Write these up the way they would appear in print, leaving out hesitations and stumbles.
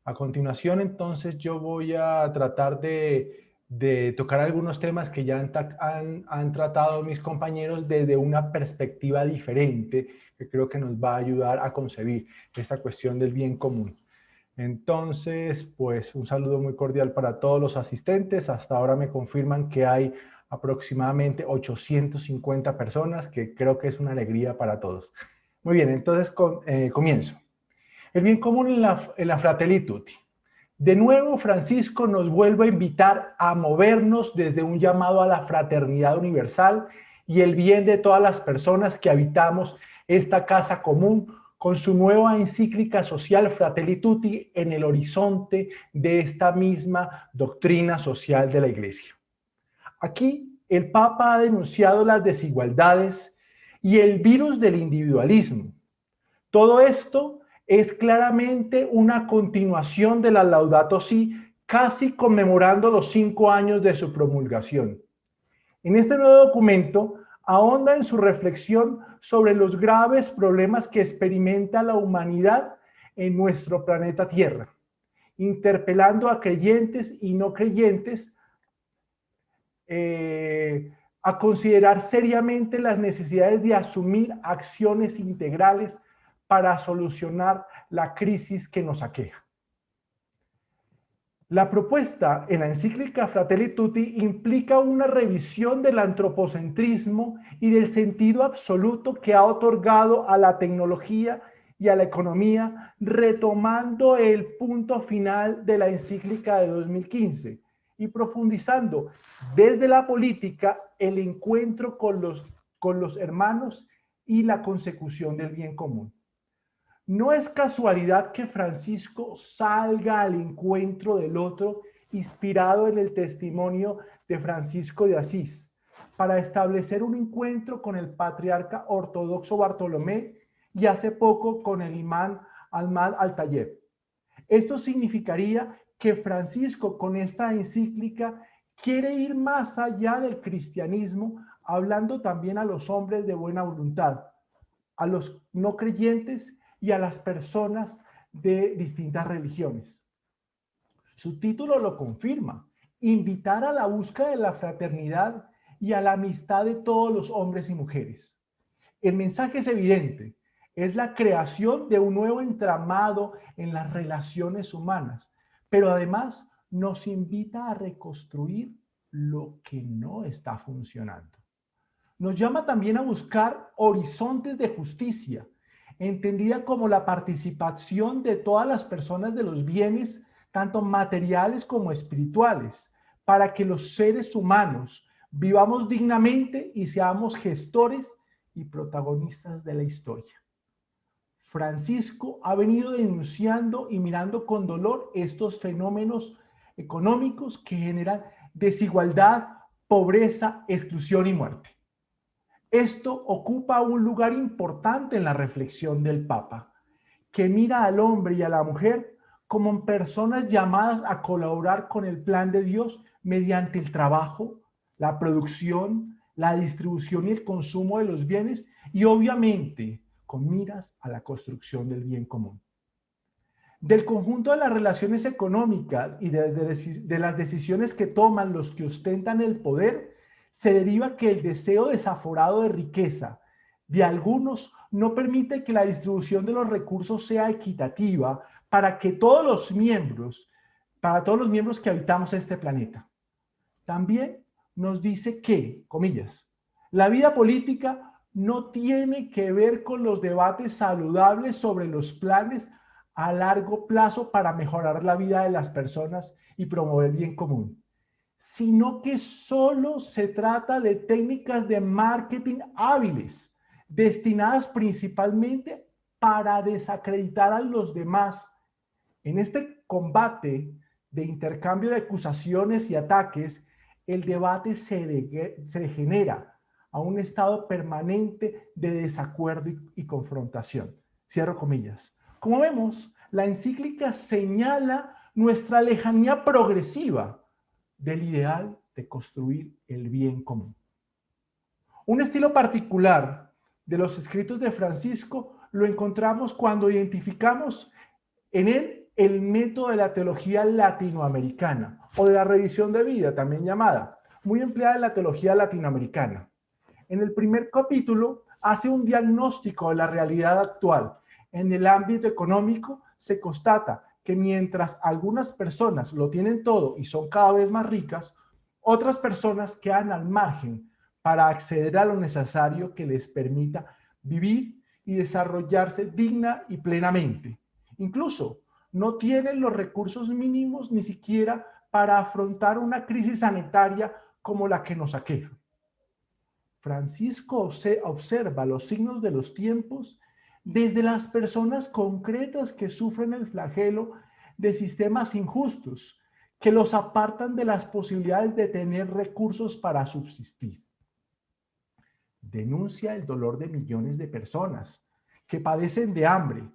A continuación, entonces, yo voy a tratar de tocar algunos temas que ya han tratado mis compañeros desde una perspectiva diferente, que creo que nos va a ayudar a concebir esta cuestión del bien común. Entonces, pues un saludo muy cordial para todos los asistentes. Hasta ahora me confirman que hay aproximadamente 850 personas, que creo que es una alegría para todos. Muy bien, entonces comienzo. El bien común en la Fratelli Tutti. De nuevo, Francisco nos vuelve a invitar a movernos desde un llamado a la fraternidad universal y el bien de todas las personas que habitamos esta casa común, con su nueva encíclica social Fratelli Tutti en el horizonte de esta misma doctrina social de la Iglesia. Aquí el Papa ha denunciado las desigualdades y el virus del individualismo. Todo esto es claramente una continuación de la Laudato Si, casi conmemorando los 5 años de su promulgación. En este nuevo documento ahonda en su reflexión sobre los graves problemas que experimenta la humanidad en nuestro planeta Tierra, interpelando a creyentes y no creyentes a considerar seriamente las necesidades de asumir acciones integrales para solucionar la crisis que nos aqueja. La propuesta en la encíclica Fratelli Tutti implica una revisión del antropocentrismo y del sentido absoluto que ha otorgado a la tecnología y a la economía, retomando el punto final de la encíclica de 2015 y profundizando desde la política el encuentro con los hermanos y la consecución del bien común. No es casualidad que Francisco salga al encuentro del otro inspirado en el testimonio de Francisco de Asís para establecer un encuentro con el patriarca ortodoxo Bartolomé y hace poco con el imán Ahmad al-Tayeb. Esto significaría que Francisco con esta encíclica quiere ir más allá del cristianismo, hablando también a los hombres de buena voluntad, a los no creyentes y a las personas de distintas religiones. Su título lo confirma: invitar a la búsqueda de la fraternidad y a la amistad de todos los hombres y mujeres. El mensaje es evidente: es la creación de un nuevo entramado en las relaciones humanas, pero además nos invita a reconstruir lo que no está funcionando. Nos llama también a buscar horizontes de justicia, entendida como la participación de todas las personas de los bienes, tanto materiales como espirituales, para que los seres humanos vivamos dignamente y seamos gestores y protagonistas de la historia. Francisco ha venido denunciando y mirando con dolor estos fenómenos económicos que generan desigualdad, pobreza, exclusión y muerte. Esto ocupa un lugar importante en la reflexión del Papa, que mira al hombre y a la mujer como personas llamadas a colaborar con el plan de Dios mediante el trabajo, la producción, la distribución y el consumo de los bienes y obviamente con miras a la construcción del bien común. Del conjunto de las relaciones económicas y de las decisiones que toman los que ostentan el poder, se deriva que el deseo desaforado de riqueza de algunos no permite que la distribución de los recursos sea equitativa para todos los miembros que habitamos este planeta. También nos dice que, comillas, la vida política no tiene que ver con los debates saludables sobre los planes a largo plazo para mejorar la vida de las personas y promover el bien común, sino que solo se trata de técnicas de marketing hábiles, destinadas principalmente para desacreditar a los demás. En este combate de intercambio de acusaciones y ataques, el debate se degenera a un estado permanente de desacuerdo y confrontación. Cierro comillas. Como vemos, la encíclica señala nuestra lejanía progresiva del ideal de construir el bien común. Un estilo particular de los escritos de Francisco lo encontramos cuando identificamos en él el método de la teología latinoamericana o de la revisión de vida, también llamada, muy empleada en la teología latinoamericana. En el primer capítulo hace un diagnóstico de la realidad actual. En el ámbito económico se constata que mientras algunas personas lo tienen todo y son cada vez más ricas, otras personas quedan al margen para acceder a lo necesario que les permita vivir y desarrollarse digna y plenamente. Incluso no tienen los recursos mínimos ni siquiera para afrontar una crisis sanitaria como la que nos aqueja. Francisco observa los signos de los tiempos desde las personas concretas que sufren el flagelo de sistemas injustos, que los apartan de las posibilidades de tener recursos para subsistir. Denuncia el dolor de millones de personas que padecen de hambre,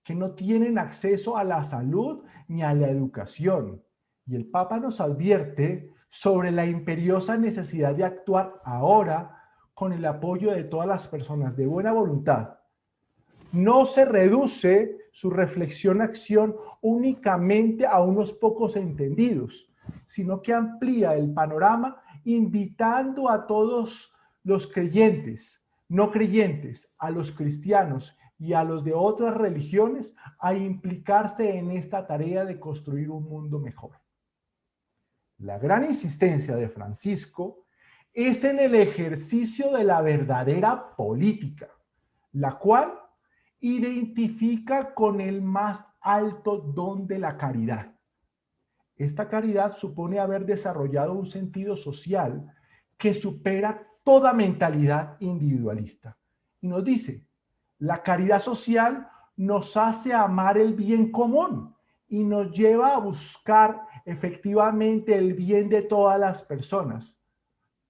que no tienen acceso a la salud ni a la educación. Y el Papa nos advierte sobre la imperiosa necesidad de actuar ahora con el apoyo de todas las personas de buena voluntad. No se reduce su reflexión-acción únicamente a unos pocos entendidos, sino que amplía el panorama invitando a todos los creyentes, no creyentes, a los cristianos y a los de otras religiones a implicarse en esta tarea de construir un mundo mejor. La gran insistencia de Francisco es en el ejercicio de la verdadera política, la cual identifica con el más alto don de la caridad. Esta caridad supone haber desarrollado un sentido social que supera toda mentalidad individualista. Y nos dice, la caridad social nos hace amar el bien común y nos lleva a buscar efectivamente el bien de todas las personas,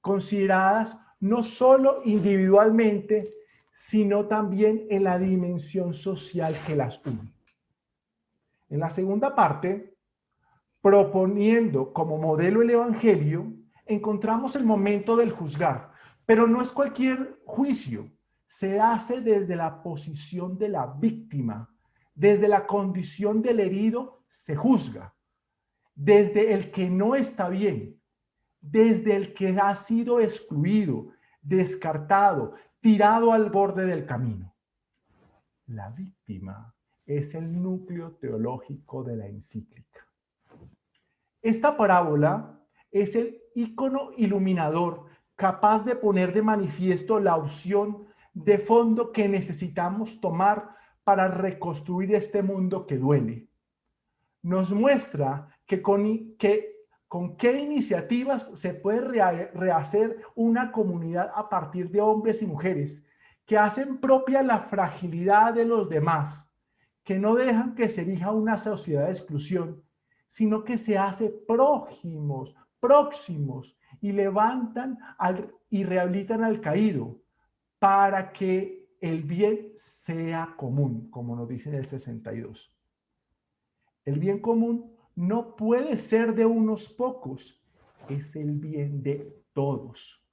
consideradas no solo individualmente, sino también en la dimensión social que las une. En la segunda parte, proponiendo como modelo el Evangelio, encontramos el momento del juzgar, pero no es cualquier juicio, se hace desde la posición de la víctima, desde la condición del herido se juzga, desde el que no está bien, desde el que ha sido excluido, descartado, tirado al borde del camino. La víctima es el núcleo teológico de la encíclica. Esta parábola es el ícono iluminador capaz de poner de manifiesto la opción de fondo que necesitamos tomar para reconstruir este mundo que duele. Nos muestra que con qué iniciativas se puede rehacer una comunidad a partir de hombres y mujeres que hacen propia la fragilidad de los demás, que no dejan que se erija una sociedad de exclusión, sino que se hace próximos y levantan y rehabilitan al caído para que el bien sea común, como nos dice en el 62. El bien común no puede ser de unos pocos, es el bien de todos.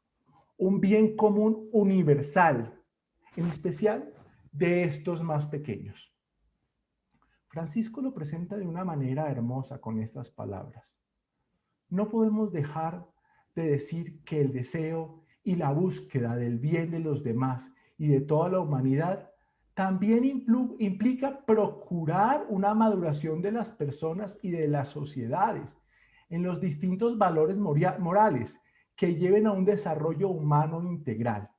Un bien común universal, en especial de estos más pequeños. Francisco lo presenta de una manera hermosa con estas palabras. No podemos dejar de decir que el deseo y la búsqueda del bien de los demás y de toda la humanidad también implica procurar una maduración de las personas y de las sociedades en los distintos valores morales que lleven a un desarrollo humano integral.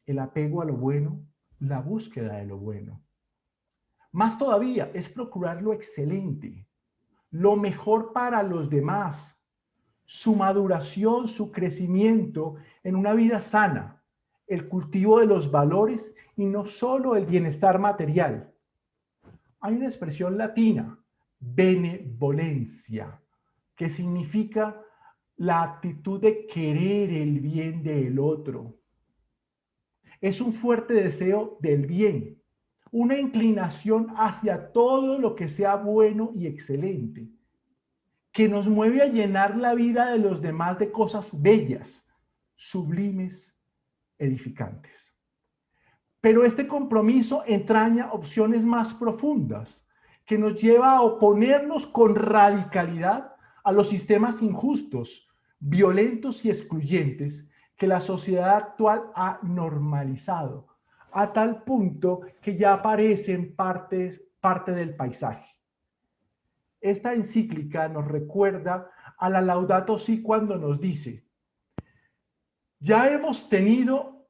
El apego a lo bueno, la búsqueda de lo bueno. Más todavía, es procurar lo excelente, lo mejor para los demás, su maduración, su crecimiento en una vida sana, el cultivo de los valores y no solo el bienestar material. Hay una expresión latina, benevolencia, que significa la actitud de querer el bien del otro. Es un fuerte deseo del bien, una inclinación hacia todo lo que sea bueno y excelente, que nos mueve a llenar la vida de los demás de cosas bellas, sublimes, edificantes. Pero este compromiso entraña opciones más profundas que nos lleva a oponernos con radicalidad a los sistemas injustos, violentos y excluyentes que la sociedad actual ha normalizado, a tal punto que ya parecen parte del paisaje. Esta encíclica nos recuerda a la Laudato Si cuando nos dice: ya hemos tenido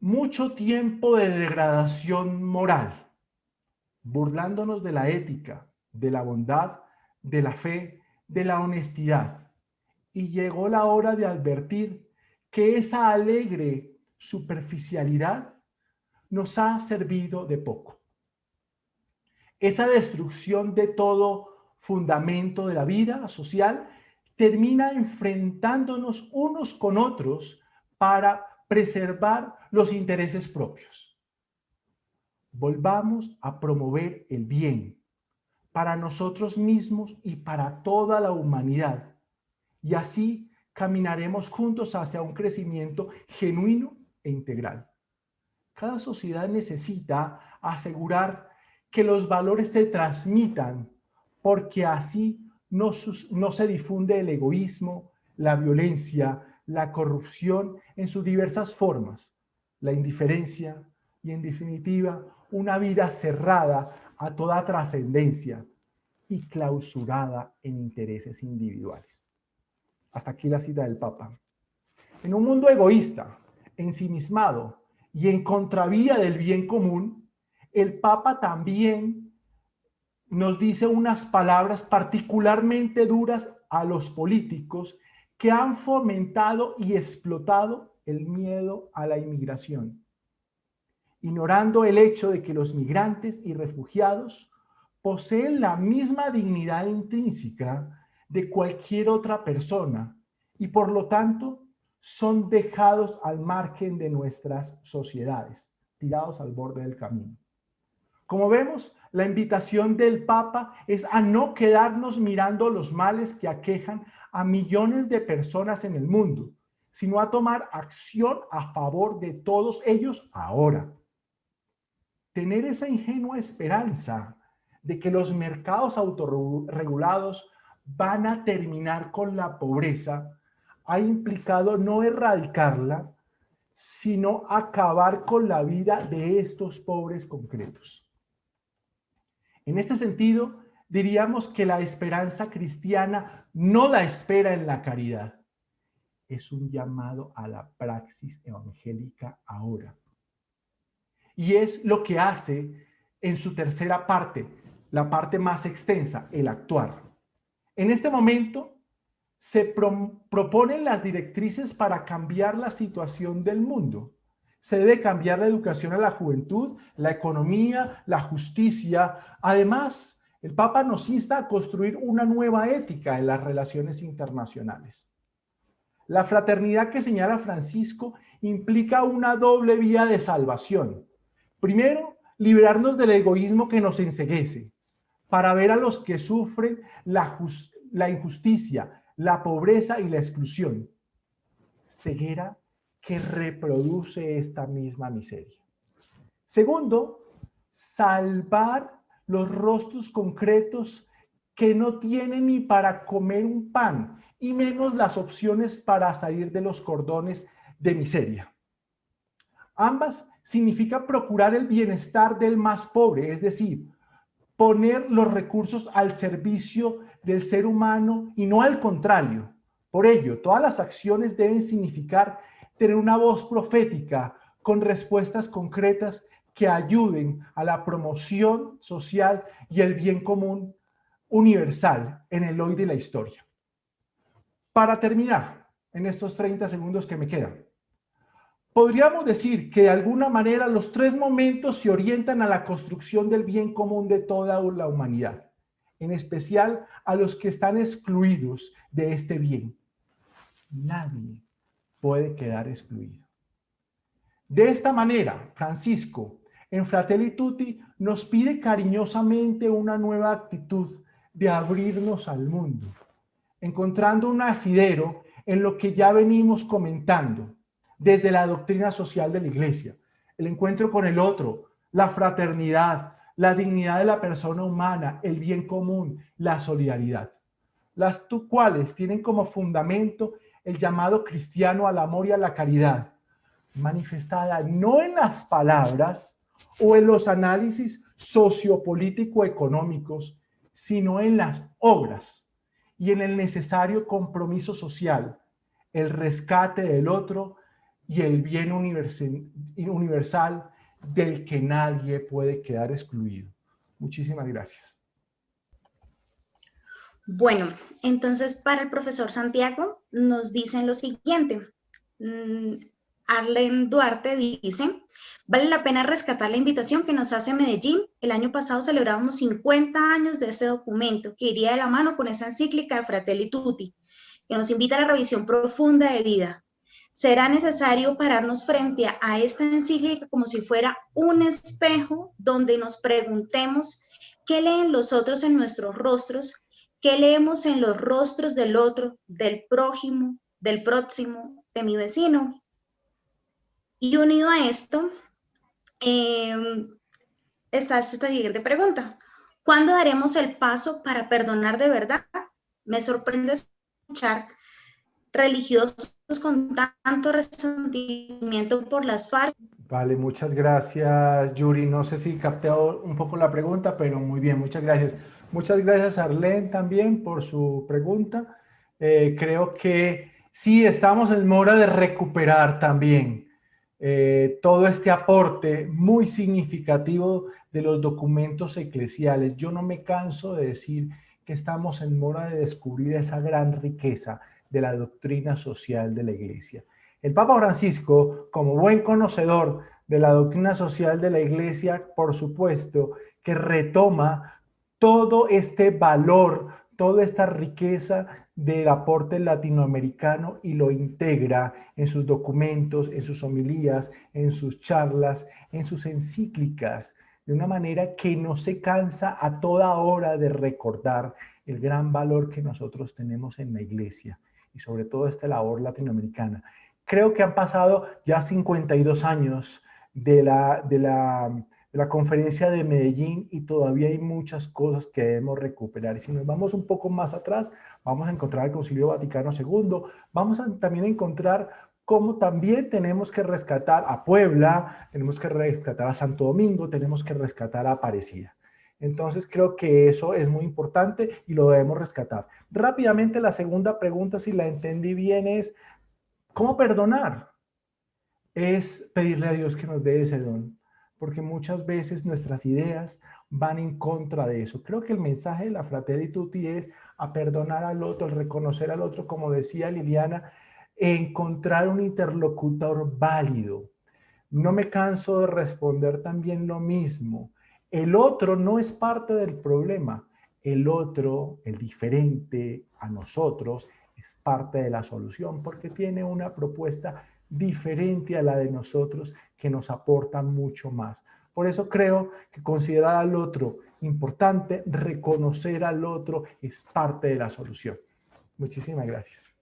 mucho tiempo de degradación moral, burlándonos de la ética, de la bondad, de la fe, de la honestidad. Y llegó la hora de advertir que esa alegre superficialidad nos ha servido de poco. Esa destrucción de todo fundamento de la vida social termina enfrentándonos unos con otros para preservar los intereses propios. Volvamos a promover el bien para nosotros mismos y para toda la humanidad, y así caminaremos juntos hacia un crecimiento genuino e integral. Cada sociedad necesita asegurar que los valores se transmitan, porque así no se difunde el egoísmo, la violencia, la corrupción en sus diversas formas, la indiferencia y, en definitiva, una vida cerrada a toda trascendencia y clausurada en intereses individuales. Hasta aquí la cita del Papa. En un mundo egoísta, ensimismado y en contravía del bien común, el Papa también nos dice unas palabras particularmente duras a los políticos que han fomentado y explotado el miedo a la inmigración, ignorando el hecho de que los migrantes y refugiados poseen la misma dignidad intrínseca de cualquier otra persona y por lo tanto son dejados al margen de nuestras sociedades, tirados al borde del camino. Como vemos, la invitación del Papa es a no quedarnos mirando los males que aquejan a millones de personas en el mundo, sino a tomar acción a favor de todos ellos ahora. Tener esa ingenua esperanza de que los mercados autorregulados van a terminar con la pobreza ha implicado no erradicarla, sino acabar con la vida de estos pobres concretos. En este sentido, diríamos que la esperanza cristiana no la espera en la caridad. Es un llamado a la praxis evangélica ahora. Y es lo que hace en su tercera parte, la parte más extensa, el actuar. En este momento se proponen las directrices para cambiar la situación del mundo. Se debe cambiar la educación a la juventud, la economía, la justicia. Además, el Papa nos insta a construir una nueva ética en las relaciones internacionales. La fraternidad que señala Francisco implica una doble vía de salvación. Primero, liberarnos del egoísmo que nos enceguece, para ver a los que sufren la injusticia, la pobreza y la exclusión. Ceguera que reproduce esta misma miseria. Segundo, salvar los rostros concretos que no tienen ni para comer un pan, y menos las opciones para salir de los cordones de miseria. Ambas significa procurar el bienestar del más pobre, es decir, poner los recursos al servicio del ser humano y no al contrario. Por ello, todas las acciones deben significar tener una voz profética con respuestas concretas que ayuden a la promoción social y el bien común universal en el hoy de la historia. Para terminar, en estos 30 segundos que me quedan, podríamos decir que de alguna manera los tres momentos se orientan a la construcción del bien común de toda la humanidad, en especial a los que están excluidos de este bien. Nadie puede quedar excluido. De esta manera, Francisco, en Fratelli Tutti, nos pide cariñosamente una nueva actitud de abrirnos al mundo, encontrando un asidero en lo que ya venimos comentando desde la doctrina social de la Iglesia, el encuentro con el otro, la fraternidad, la dignidad de la persona humana, el bien común, la solidaridad, las cuales tienen como fundamento el llamado cristiano al amor y a la caridad, manifestada no en las palabras o en los análisis sociopolítico-económicos, sino en las obras y en el necesario compromiso social, el rescate del otro y el bien universal del que nadie puede quedar excluido. Muchísimas gracias. Bueno, entonces para el profesor Santiago nos dicen lo siguiente. Arlene Duarte dice, vale la pena rescatar la invitación que nos hace Medellín. El año pasado celebrábamos 50 años de este documento que iría de la mano con esa encíclica de Fratelli Tutti, que nos invita a la revisión profunda de vida. Será necesario pararnos frente a esta encíclica como si fuera un espejo donde nos preguntemos qué leen los otros en nuestros rostros, qué leemos en los rostros del otro, del prójimo, del próximo, de mi vecino. Y unido a esto, está esta siguiente pregunta. ¿Cuándo daremos el paso para perdonar de verdad? Me sorprende escuchar religiosos con tanto resentimiento por las FARC. Vale, muchas gracias, Yuri. No sé si capté un poco la pregunta, pero muy bien, muchas gracias. Muchas gracias, Arlene, también por su pregunta. Creo que sí, estamos en mora de recuperar también todo este aporte muy significativo de los documentos eclesiales. Yo no me canso de decir que estamos en mora de descubrir esa gran riqueza de la doctrina social de la Iglesia. El Papa Francisco, como buen conocedor de la doctrina social de la Iglesia, por supuesto, que retoma todo este valor, toda esta riqueza del aporte latinoamericano y lo integra en sus documentos, en sus homilías, en sus charlas, en sus encíclicas, de una manera que no se cansa a toda hora de recordar el gran valor que nosotros tenemos en la Iglesia y sobre todo esta labor latinoamericana. Creo que han pasado ya 52 años de la conferencia de Medellín y todavía hay muchas cosas que debemos recuperar. Y si nos vamos un poco más atrás, vamos a encontrar el Concilio Vaticano II, vamos a también encontrar cómo también tenemos que rescatar a Puebla, tenemos que rescatar a Santo Domingo, tenemos que rescatar a Aparecida. Entonces creo que eso es muy importante y lo debemos rescatar. Rápidamente la segunda pregunta, si la entendí bien, es ¿cómo perdonar? Es pedirle a Dios que nos dé ese don, porque muchas veces nuestras ideas van en contra de eso. Creo que el mensaje de la Fratelli Tutti es a perdonar al otro, al reconocer al otro, como decía Liliana, encontrar un interlocutor válido. No me canso de responder también lo mismo. El otro no es parte del problema. El otro, el diferente a nosotros, es parte de la solución porque tiene una propuesta diferente a la de nosotros que nos aporta mucho más. Por eso creo que considerar al otro importante, reconocer al otro es parte de la solución. Muchísimas gracias.